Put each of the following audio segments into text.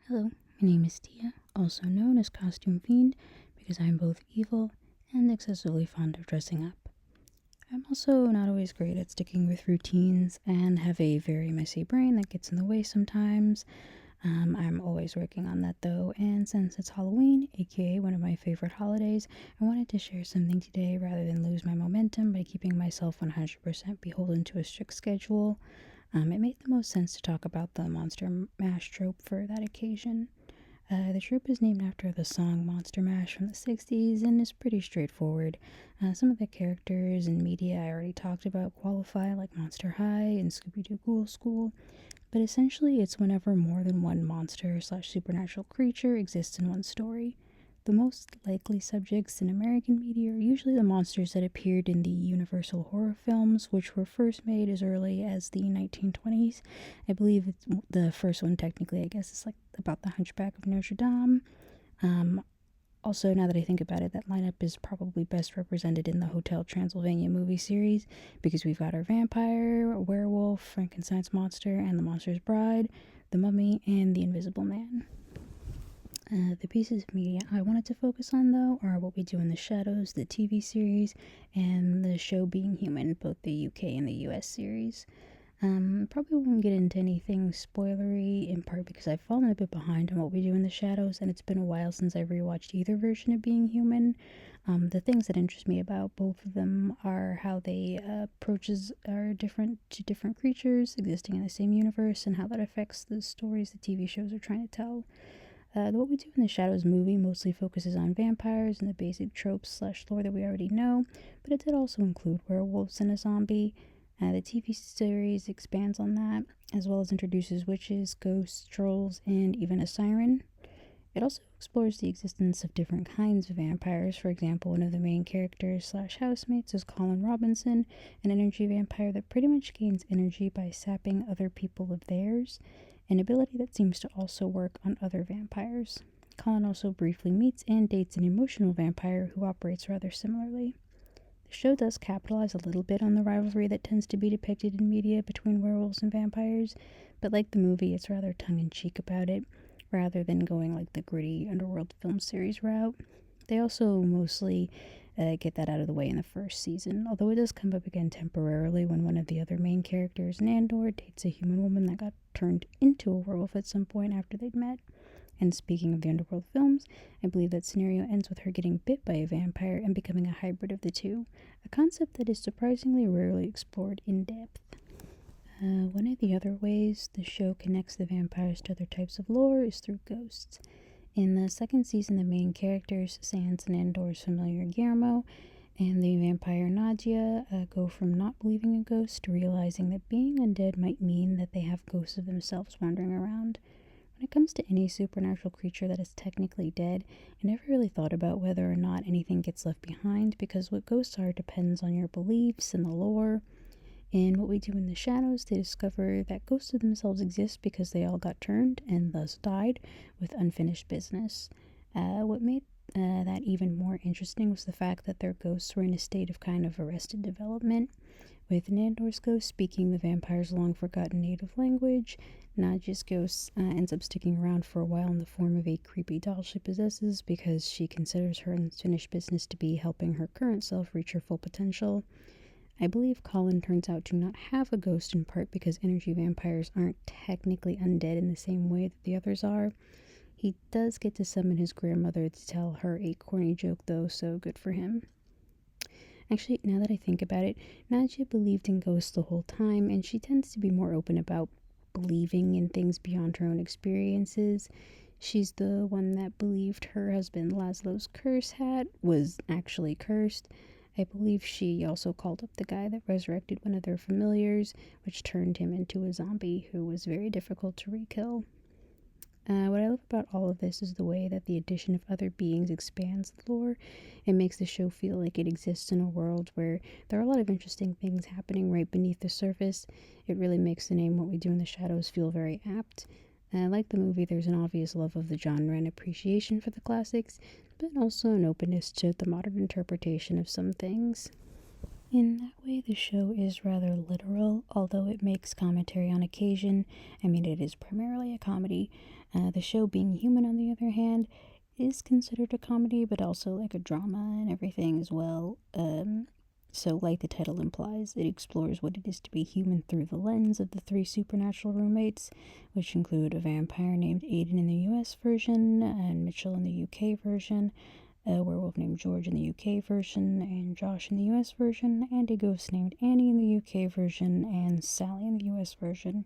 Hello, my name is Tia, also known as Costume Fiend, because I am both evil and excessively fond of dressing up. I'm also not always great at sticking with routines and have a very messy brain that gets in the way sometimes. I'm always working on that though, and since it's Halloween, aka one of my favorite holidays, I wanted to share something today rather than lose my momentum by keeping myself 100% beholden to a strict schedule. It made the most sense to talk about the Monster Mash trope for that occasion. The troop is named after the song Monster Mash from the 60s and is pretty straightforward. Some of the characters and media I already talked about qualify, like Monster High and Scooby Doo Ghoul School, but essentially it's whenever more than one monster slash supernatural creature exists in one story. The most likely subjects in American media are usually the monsters that appeared in the Universal horror films, which were first made as early as the 1920s. I believe it's the first one, technically, I guess, is like about the Hunchback of Notre Dame. Um, Also, now that I think about it, that lineup is probably best represented in the Hotel Transylvania movie series because we've got our vampire, a werewolf, Frankenstein's monster, and the monster's bride, the mummy, and the invisible man. The pieces of media I wanted to focus on, though, are What We Do in the Shadows, the TV series, and the show Being Human, both the UK and the US series. Probably won't get into anything spoilery, in part because I've fallen a bit behind on What We Do in the Shadows, and it's been a while since I've rewatched either version of Being Human. The things that interest me about both of them are how they approaches are different to different creatures existing in the same universe, and how that affects the stories the TV shows are trying to tell. The What We Do in the Shadows movie mostly focuses on vampires and the basic tropes slash lore that we already know, but it did also include werewolves and a zombie. The TV series expands on that, as well as introduces witches, ghosts, trolls, and even a siren. It also explores the existence of different kinds of vampires. For example, one of the main characters slash housemates is Colin Robinson, an energy vampire that pretty much gains energy by sapping other people of theirs, an ability that seems to also work on other vampires. Colin also briefly meets and dates an emotional vampire who operates rather similarly. The show does capitalize a little bit on the rivalry that tends to be depicted in media between werewolves and vampires, but like the movie, it's rather tongue-in-cheek about it, rather than going like the gritty Underworld film series route. They also mostly get that out of the way in the first season, although it does come up again temporarily when one of the other main characters, Nandor, dates a human woman that got turned into a werewolf at some point after they'd met. And speaking of the Underworld films, I believe that scenario ends with her getting bit by a vampire and becoming a hybrid of the two, a concept that is surprisingly rarely explored in depth. One of the other ways the show connects the vampires to other types of lore is through ghosts. In the second season, the main characters, Sans and Andor's familiar Guillermo, and the vampire Nadia go from not believing in ghosts to realizing that being undead might mean that they have ghosts of themselves wandering around. When it comes to any supernatural creature that is technically dead, I never really thought about whether or not anything gets left behind because what ghosts are depends on your beliefs and the lore. In What We Do in the Shadows, they discover that ghosts of themselves exist because they all got turned and thus died with unfinished business. What made that even more interesting was the fact that their ghosts were in a state of kind of arrested development, with Nandor's ghost speaking the vampire's long forgotten native language. Nadia's ghost ends up sticking around for a while in the form of a creepy doll she possesses because she considers her unfinished business to be helping her current self reach her full potential. I believe Colin turns out to not have a ghost in part because energy vampires aren't technically undead in the same way that the others are. He does get to summon his grandmother to tell her a corny joke though, so good for him. Actually, now that I think about it, Nadia believed in ghosts the whole time, and she tends to be more open about believing in things beyond her own experiences. She's the one that believed her husband Laszlo's curse hat was actually cursed. I believe she also called up the guy that resurrected one of their familiars, which turned him into a zombie who was very difficult to re-kill. What I love about all of this is the way that the addition of other beings expands the lore. It makes the show feel like it exists in a world where there are a lot of interesting things happening right beneath the surface. It really makes the name What We Do in the Shadows feel very apt. Like the movie, there's an obvious love of the genre and appreciation for the classics, but also an openness to the modern interpretation of some things. In that way, the show is rather literal, although it makes commentary on occasion. I mean, it is primarily a comedy. The show, being human, on the other hand, is considered a comedy, but also like a drama and everything as well. So, like the title implies, it explores what it is to be human through the lens of the three supernatural roommates, which include a vampire named Aiden in the US version and Mitchell in the UK version, a werewolf named George in the UK version, and Josh in the US version, and a ghost named Annie in the UK version, and Sally in the US version.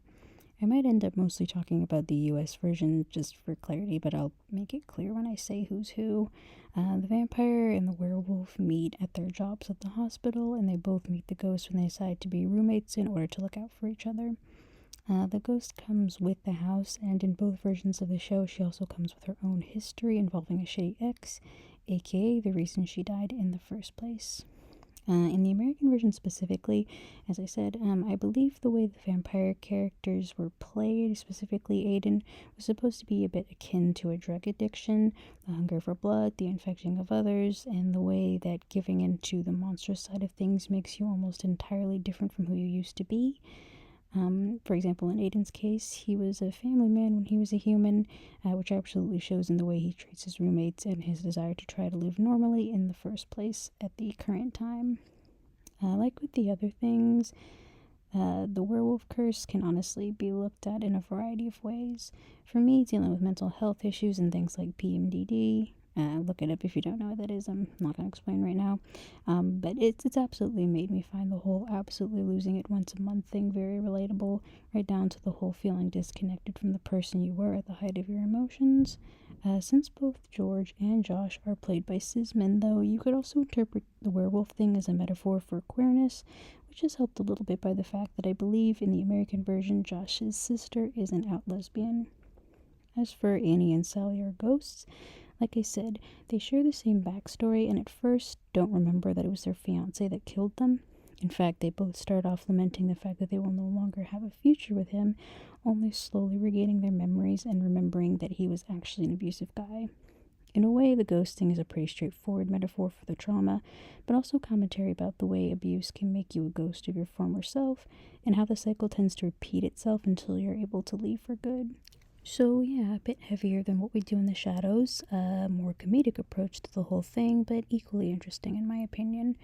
I might end up mostly talking about the US version just for clarity, but I'll make it clear when I say who's who. The vampire and the werewolf meet at their jobs at the hospital, and they both meet the ghost when they decide to be roommates in order to look out for each other. The ghost comes with the house, and in both versions of the show, she also comes with her own history involving a shitty ex, aka the reason she died in the first place. In the American version specifically, as I said, I believe the way the vampire characters were played, specifically Aiden, was supposed to be a bit akin to a drug addiction, the hunger for blood, the infecting of others, and the way that giving into the monstrous side of things makes you almost entirely different from who you used to be. For example, in Aiden's case, he was a family man when he was a human, which absolutely shows in the way he treats his roommates and his desire to try to live normally in the first place at the current time. Like with the other things, the werewolf curse can honestly be looked at in a variety of ways. For me, dealing with mental health issues and things like PMDD, look it up if you don't know what that is. I'm not going to explain right now. But it's absolutely made me find the whole absolutely losing it once a month thing very relatable, right down to the whole feeling disconnected from the person you were at the height of your emotions. Since both George and Josh are played by cis men, though, you could also interpret the werewolf thing as a metaphor for queerness, which is helped a little bit by the fact that I believe in the American version, Josh's sister is an out lesbian. As for Annie and Sally are ghosts, like I said, they share the same backstory and at first don't remember that it was their fiance that killed them. In fact, they both start off lamenting the fact that they will no longer have a future with him, only slowly regaining their memories and remembering that he was actually an abusive guy. In a way, the ghosting is a pretty straightforward metaphor for the trauma, but also commentary about the way abuse can make you a ghost of your former self, and how the cycle tends to repeat itself until you're able to leave for good. So, yeah, a bit heavier than what we do in the shadows, a more comedic approach to the whole thing, but equally interesting in my opinion.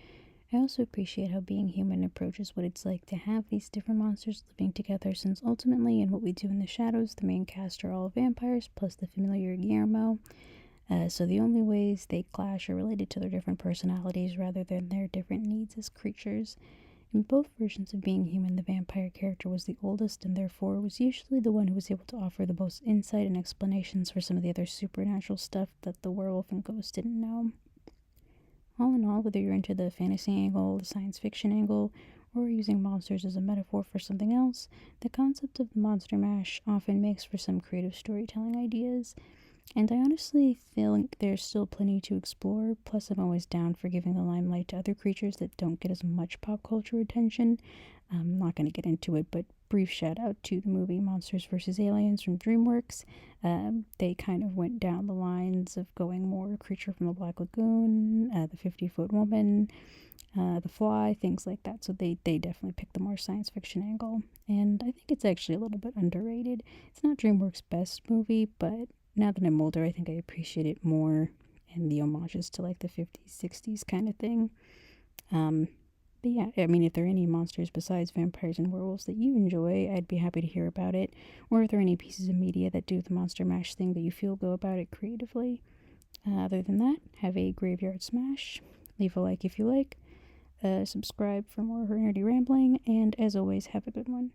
I also appreciate how being human approaches what it's like to have these different monsters living together, since ultimately, in what we do in the shadows, the main cast are all vampires, plus the familiar Guillermo. So the only ways they clash are related to their different personalities rather than their different needs as creatures. In both versions of being human, the vampire character was the oldest and therefore was usually the one who was able to offer the most insight and explanations for some of the other supernatural stuff that the werewolf and ghost didn't know. All in all, whether you're into the fantasy angle, the science fiction angle, or using monsters as a metaphor for something else, the concept of the monster mash often makes for some creative storytelling ideas. And I honestly think there's still plenty to explore, plus I'm always down for giving the limelight to other creatures that don't get as much pop culture attention. I'm not going to get into it, but brief shout out to the movie Monsters vs. Aliens from DreamWorks. They kind of went down the lines of going more Creature from the Black Lagoon, the 50-Foot Woman, The Fly, things like that. So they definitely picked the more science fiction angle. And I think it's actually a little bit underrated. It's not DreamWorks' best movie, but now that I'm older, I think I appreciate it more and the homages to like the 50s, 60s kind of thing. But yeah, I mean, if there are any monsters besides vampires and werewolves that you enjoy, I'd be happy to hear about it. Or if there are any pieces of media that do the monster mash thing that you feel go about it creatively. Other than that, have a graveyard smash. Leave a like if you like. Subscribe for more nerdy rambling. And as always, have a good one.